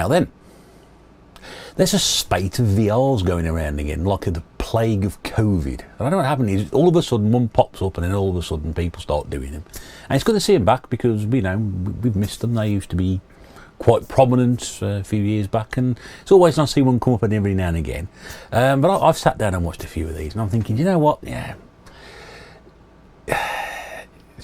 Now then, there's a spate of VRs going around again, like the plague of COVID. I don't know what happened is all of a sudden one pops up and then all of a sudden people start doing them. And it's good to see them back because, you know, we've missed them. They used to be quite prominent a few years back, and it's always nice to see one come up every now and again. But I've sat down and watched a few of these and I'm thinking, you know what, yeah,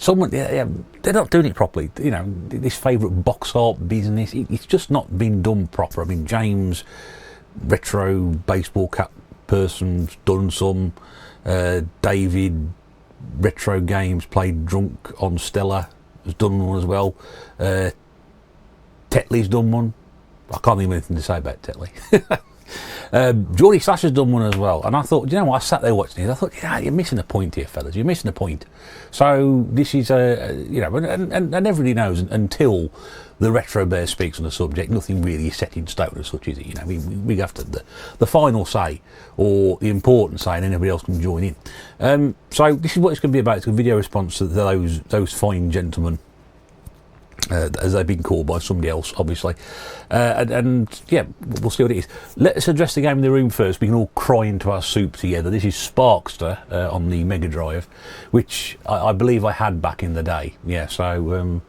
they're not doing it properly. You know, this favourite box art business, it's just not been done proper. I mean, James, retro baseball cap person's done some. David, retro games, played drunk on Stella, has done one as well. Tetley's done one. I can't think of anything to say about Tetley. Geordie Slash has done one as well, and I thought, you know what, I sat there watching this, I thought, yeah, you're missing a point here, fellas, you're missing a point. So this is you know, and everybody knows until the Retro Bear speaks on the subject, nothing really is set in stone as such, is it? You know, we have to the final say, or the important say, and anybody else can join in. So this is what it's going to be about. It's a video response to those fine gentlemen, as they've been called by somebody else, obviously. And yeah, we'll see what it is. Let's address the game in the room first. We can all cry into our soup together. This is Sparkster on the Mega Drive, which I believe I had back in the day. Yeah, so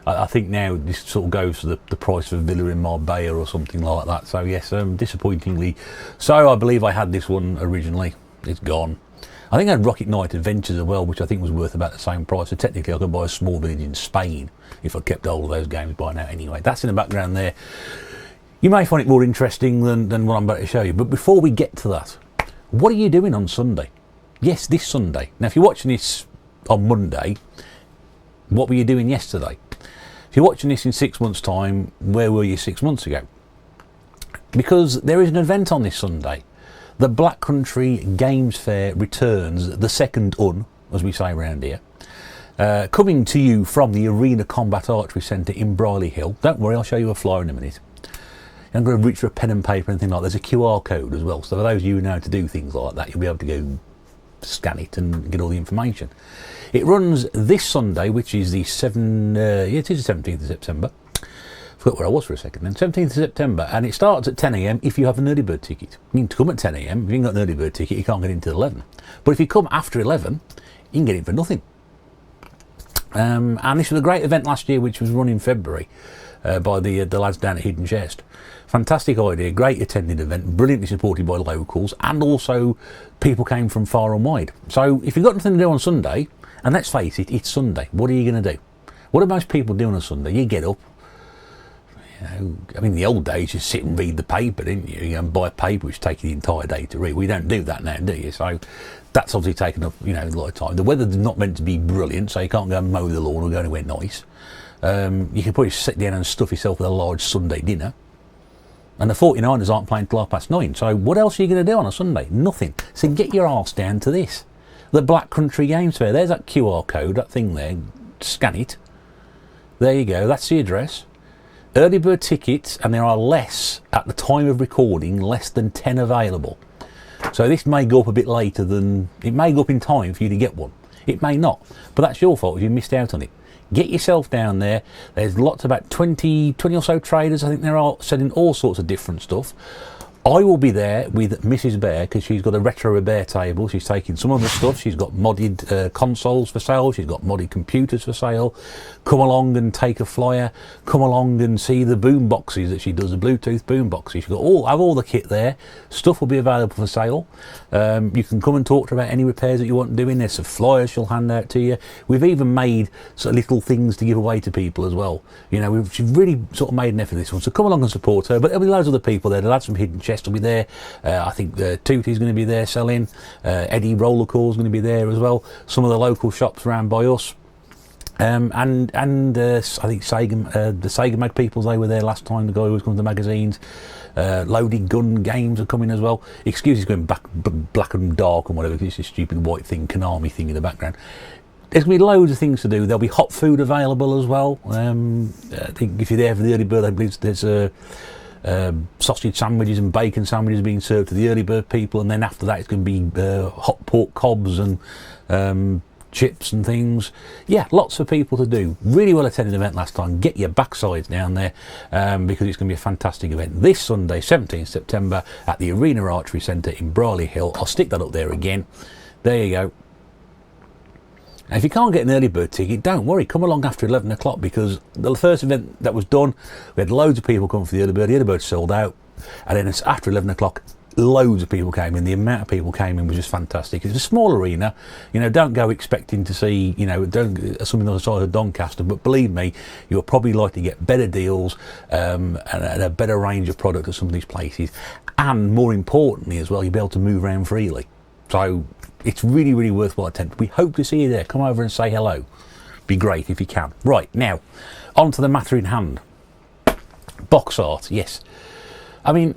I think now this sort of goes for the price of Villa in Marbella or something like that. So yes, disappointingly. So I believe I had this one originally. It's gone. I think I had Rocket Knight Adventures as well, which I think was worth about the same price. So technically I could buy a small village in Spain if I kept hold of those games by now anyway. That's in the background there. You may find it more interesting than what I'm about to show you. But before we get to that, what are you doing on Sunday? Yes, this Sunday. Now if you're watching this on Monday, what were you doing yesterday? If you're watching this in 6 months' time, where were you 6 months ago? Because there is an event on this Sunday. The Black Country Games Fair returns, the second UN, as we say around here, coming to you from the Arena Combat Archery Centre in Briley Hill. Don't worry, I'll show you a flyer in a minute. I'm going to reach for a pen and paper and anything like that. There's a QR code as well, so for those of you who know how to do things like that, you'll be able to go scan it and get all the information. It runs this Sunday, which is the 17th of September. Forgot where I was for a second then. 17th of September, and it starts at 10 AM if you have an early bird ticket. You need to come at 10 AM. If you ain't got an early bird ticket, you can't get into 11. But if you come after 11, you can get in for nothing. And this was a great event last year, which was run in February by the lads down at Hidden Chest. Fantastic idea, great attended event, brilliantly supported by locals, and also people came from far and wide. So if you've got nothing to do on Sunday, and let's face it, it's Sunday, what are you going to do? What do most people do on a Sunday? You get up. You know, I mean, in the old days, you sit and read the paper, didn't you? You go and buy a paper, which takes you the entire day to read. We don't do that now, do you? So that's obviously taken up, you know, a lot of time. The weather's not meant to be brilliant, so you can't go and mow the lawn or go anywhere nice. You can probably sit down and stuff yourself with a large Sunday dinner. And the 49ers aren't playing till 9:30. So what else are you going to do on a Sunday? Nothing. So get your arse down to this. The Black Country Games Fair. There's that QR code, that thing there. Scan it. There you go. That's the address. Early bird tickets, and there are less, at the time of recording, less than 10 available. So this may go up a bit later than, it may go up in time for you to get one. It may not, but that's your fault if you missed out on it. Get yourself down there. There's lots, about 20 or so traders, I think there are, selling all sorts of different stuff. I will be there with Mrs. Bear because she's got a retro bear table. She's taking some of the stuff. She's got modded consoles for sale. She's got modded computers for sale. Come along and take a flyer. Come along and see the boom boxes that she does, the Bluetooth boom boxes. She's got have all the kit there. Stuff will be available for sale. You can come and talk to her about any repairs that you want doing. There's some flyers she'll hand out to you. We've even made sort of little things to give away to people as well. You know, she's really sort of made an effort for this one. So come along and support her. But there'll be loads of other people there. The lads from Hidden Chest will be there. I think Tootie's going to be there selling. Eddie Rollercore's going to be there as well. Some of the local shops around by us. And I think Sega, the Sega Mag people, they were there last time. The guy who was coming to the magazines. Loaded Gun Games are coming as well. Excuse me, going black and dark and whatever, because it's this stupid white thing, Konami thing in the background. There's going to be loads of things to do. There'll be hot food available as well. I think if you're there for the early bird, I believe there's sausage sandwiches and bacon sandwiches being served to the early bird people, and then after that it's going to be hot pork cobs and chips and things. Yeah, lots for people to do. Really well attended event last time. Get your backsides down there because it's going to be a fantastic event. This Sunday, 17th September at the Arena Archery Centre in Brierley Hill. I'll stick that up there again. There you go. Now, if you can't get an early bird ticket, don't worry, come along after 11 o'clock because the first event that was done, we had loads of people come for the early bird sold out, and then it's after 11 o'clock, loads of people came in. The amount of people came in was just fantastic. It's a small arena, you know, don't go expecting to see, you know, something on the size of Doncaster, but believe me, you'll probably like to get better deals and a better range of product at some of these places, and more importantly as well, you'll be able to move around freely. So it's really, really worthwhile attending. We hope to see you there. Come over and say hello. Be great if you can. Right, now, on to the matter in hand. Box art, yes. I mean,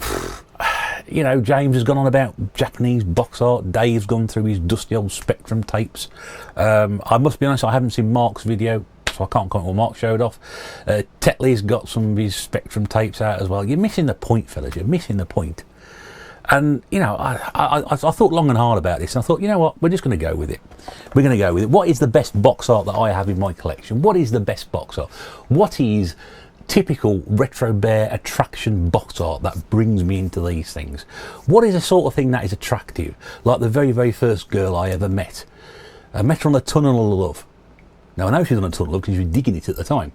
you know, James has gone on about Japanese box art. Dave's gone through his dusty old Spectrum tapes. I must be honest, I haven't seen Mark's video, so I can't comment what Mark showed off. Tetley's got some of his Spectrum tapes out as well. You're missing the point, fellas. You're missing the point. And, you know, I thought long and hard about this, and I thought, you know what, we're just going to go with it. We're going to go with it. What is the best box art that I have in my collection? What is the best box art? What is typical Retro Bear attraction box art that brings me into these things? What is the sort of thing that is attractive? Like the very, very first girl I ever met. I met her on the Tunnel of Love. Now, I know she was on the Tunnel of Love because she was digging it at the time.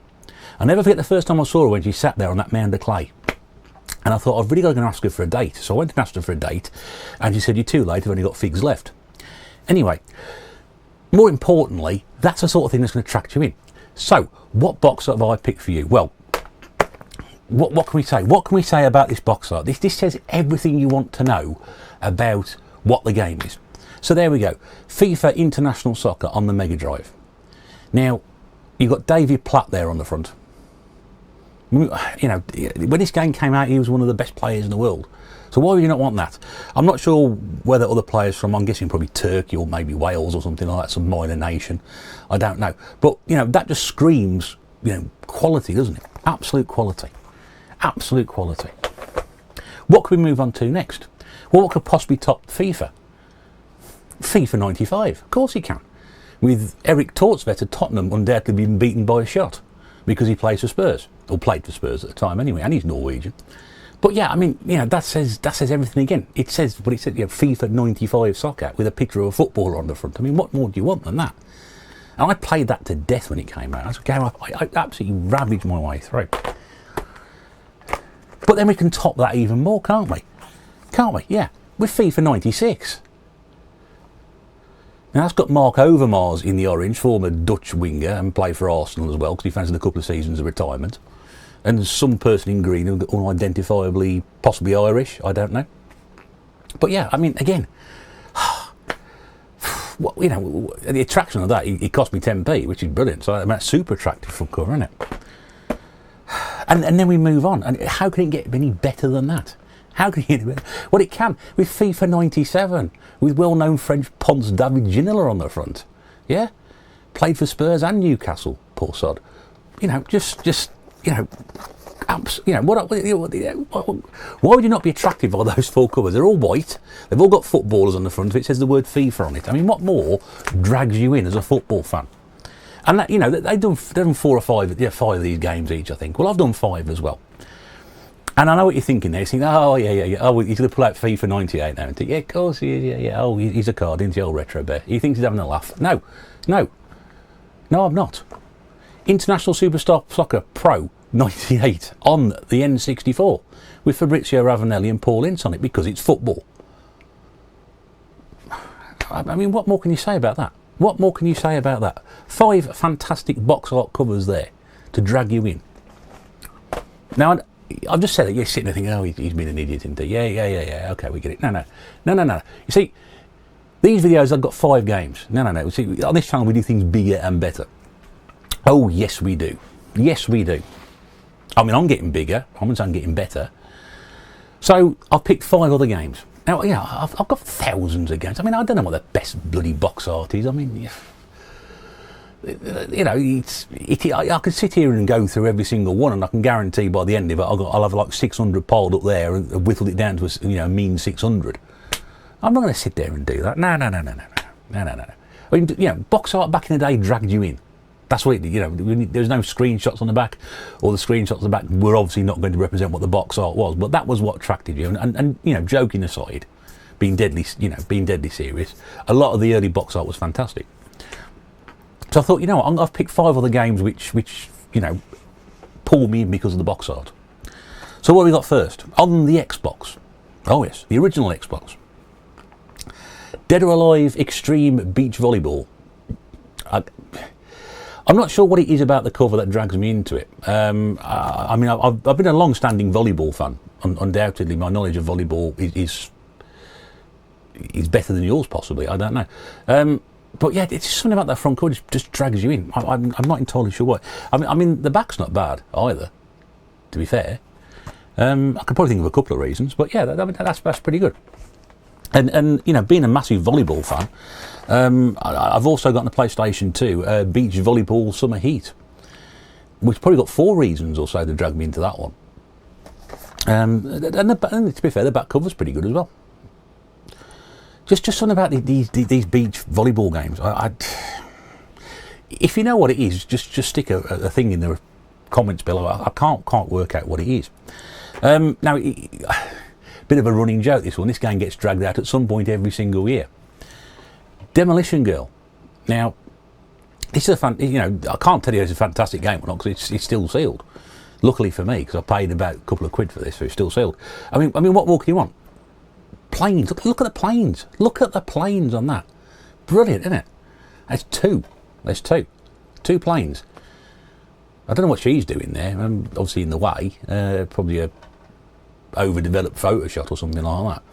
I'll never forget the first time I saw her when she sat there on that mound of clay. And I thought, I've really got to go and ask her for a date. So I went and asked her for a date, and she said, you're too late, I've only got figs left. Anyway, more importantly, that's the sort of thing that's going to attract you in. So, what box art have I picked for you? Well, what can we say? What can we say about this box art? This says everything you want to know about what the game is. So there we go. FIFA International Soccer on the Mega Drive. Now, you've got David Platt there on the front. You know, when this game came out, he was one of the best players in the world. So why would you not want that? I'm not sure whether other players from, I'm guessing probably Turkey or maybe Wales or something like that, some minor nation. I don't know. But, you know, that just screams, you know, quality, doesn't it? Absolute quality. Absolute quality. What can we move on to next? Well, what could possibly top FIFA? FIFA 95. Of course he can. With Eric Tortsvet at Tottenham undoubtedly being beaten by a shot because he plays for Spurs. Or played for Spurs at the time anyway, and he's Norwegian. But yeah, I mean, you know, that says everything again. It says, but it said, you know, FIFA 95 soccer with a picture of a footballer on the front. I mean, what more do you want than that? And I played that to death when it came out. That's a game I absolutely ravaged my way through. But then we can top that even more, can't we? Can't we? Yeah, with FIFA 96. Now that's got Mark Overmars in the orange, former Dutch winger, and played for Arsenal as well because he fancied a couple of seasons of retirement. And some person in green, unidentifiably, possibly Irish, I don't know. But yeah, I mean, again, well, you know, the attraction of that, it cost me 10p, which is brilliant. So I mean, that's super attractive front cover, isn't it? And then we move on. And how can it get any better than that? How can it get better? Well, it can with FIFA 97, with well-known French Ponce David Ginola on the front. Yeah, played for Spurs and Newcastle. Poor sod. You know, just you know, why would you not be attracted by those full covers? They're all white. They've all got footballers on the front. It says the word FIFA on it. I mean, what more drags you in as a football fan? And that, you know, they've done 4 or 5, yeah, 5 of these games each, I think. Well, I've done 5 as well. And I know what you're thinking there. You're thinking, oh, yeah. Oh, he's going to pull out FIFA 98 now. And think, yeah, of course he is. Yeah. Oh, he's a card, isn't he, old Retro Bear? He thinks he's having a laugh. No, I'm not. International Superstar Soccer Pro 98 on the N64 with Fabrizio Ravanelli and Paul Ince on it because it's football. I mean, what more can you say about that? What more can you say about that? 5 fantastic box art covers there to drag you in. Now, I've just said that you're sitting there thinking, oh, he's been an idiot, isn't he? Yeah, okay, we get it. No. You see, these videos, I've got 5 games. No. See, on this channel, we do things bigger and better. Oh, yes, we do. Yes, we do. I mean, I'm getting bigger. I'm getting better. So, I've picked 5 other games. Now, you know, I've got thousands of games. I mean, I don't know what the best bloody box art is. I mean, you know, I could sit here and go through every single one, and I can guarantee by the end of it, I'll have like 600 piled up there and whittled it down to a mean 600. I'm not going to sit there and do that. No. I mean, you know, box art back in the day dragged you in. That's what it did, you know. There's no screenshots on the back, or the screenshots on the back were obviously not going to represent what the box art was, but that was what attracted you. And you know, joking aside, being deadly serious, a lot of the early box art was fantastic. So I thought, you know what, I've picked 5 other games which you know, pull me in because of the box art. So what have we got first? On the Xbox. Oh yes, the original Xbox. Dead or Alive Extreme Beach Volleyball. I'm not sure what it is about the cover that drags me into it. I mean, I've been a long-standing volleyball fan. Undoubtedly, my knowledge of volleyball is better than yours, possibly. I don't know. But yeah, it's just something about that front cover just drags you in. I'm not entirely sure why. I mean, the back's not bad either, to be fair. I could probably think of a couple of reasons, but yeah, that's pretty good. And you know, being a massive volleyball fan, I've also got on the PlayStation 2 Beach Volleyball Summer Heat, which probably got 4 reasons or so to drag me into that one. And to be fair, the back cover's pretty good as well. Just something about these beach volleyball games. If you know what it is, just stick a thing in the comments below. I can't work out what it is. Now, bit of a running joke, this one. This game gets dragged out at some point every single year. Demolition Girl. Now, this is you know, I can't tell you it's a fantastic game or not because it's still sealed. Luckily for me, because I paid about a couple of quid for this, so it's still sealed. I mean, what more can you want? Planes. Look at the planes. Look at the planes on that. Brilliant, isn't it? That's 2. There's 2. 2 planes. I don't know what she's doing there. Obviously in the way. Probably a overdeveloped photo shot or something like that.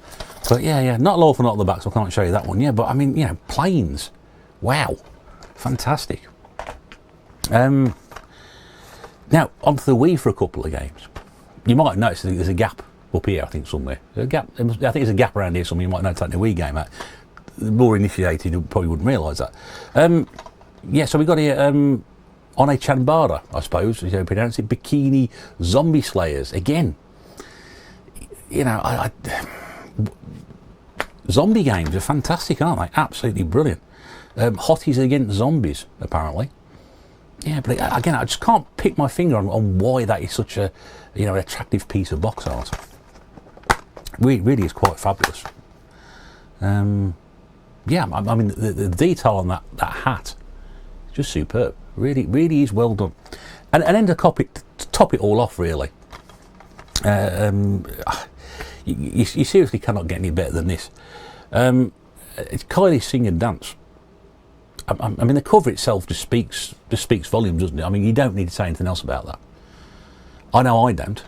But yeah, not an awful lot on the back, so I can't show you that one. Yeah, but I mean, you know, planes. Wow, fantastic. Now onto the Wii for a couple of games. You might notice there's a gap up here, I think somewhere. There's a gap. I think there's a gap around here somewhere. You might notice that in the Wii game. The more initiated, you probably wouldn't realise that. Yeah, so we got here on a Chanbara, I suppose, as you pronounce it, Bikini Zombie Slayers again. You know, zombie games are fantastic, aren't they? Absolutely brilliant. Hotties against zombies, apparently. Yeah, but again, I just can't pick my finger on why that is such a, you know, attractive piece of box art. Really is quite fabulous. Yeah, I mean, the detail on that hat is just superb. Really is well done. And then to top it all off, really. You seriously cannot get any better than this. It's Kylie Sing and Dance. I mean, the cover itself just speaks volumes, doesn't it? I mean, you don't need to say anything else about that. I know I don't.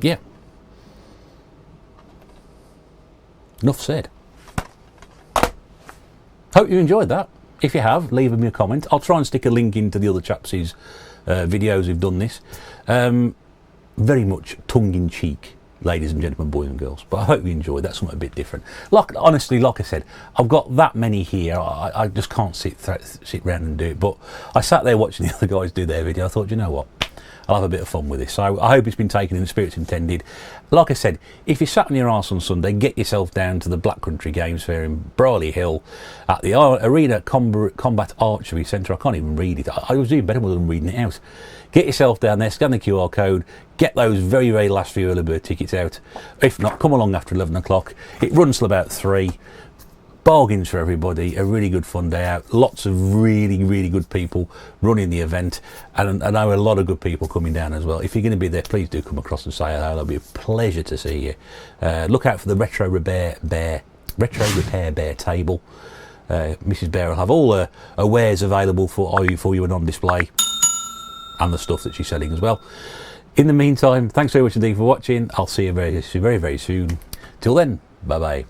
Yeah. Enough said. Hope you enjoyed that. If you have, leave me a comment. I'll try and stick a link into the other chaps' videos who've done this. Very much tongue-in-cheek, ladies and gentlemen, boys and girls. But I hope you enjoyed. That's something a bit different. Honestly, like I said, I've got that many here. I just can't sit around and do it. But I sat there watching the other guys do their video. I thought, you know what? I'll have a bit of fun with this. So I hope it's been taken in the spirit intended. Like I said, if you sat on your arse on Sunday, get yourself down to the Black Country Games Fair in Brierley Hill at the Arena Combat Archery Centre. I can't even read it. I was doing better than reading it out. Get yourself down there, scan the QR code, get those very, very last few early bird tickets out. If not, come along after 11 o'clock. It runs till about 3. Bargains for everybody, a really good fun day out. Lots of really, really good people running the event, and I know a lot of good people coming down as well. If you're going to be there, please do come across and say hello. It'll be a pleasure to see you. Look out for the Retro Repair Bear table. Mrs. Bear will have all her wares available for you and on display, and the stuff that she's selling as well. In the meantime, thanks very much indeed for watching. I'll see you very, very soon. Till then, bye bye.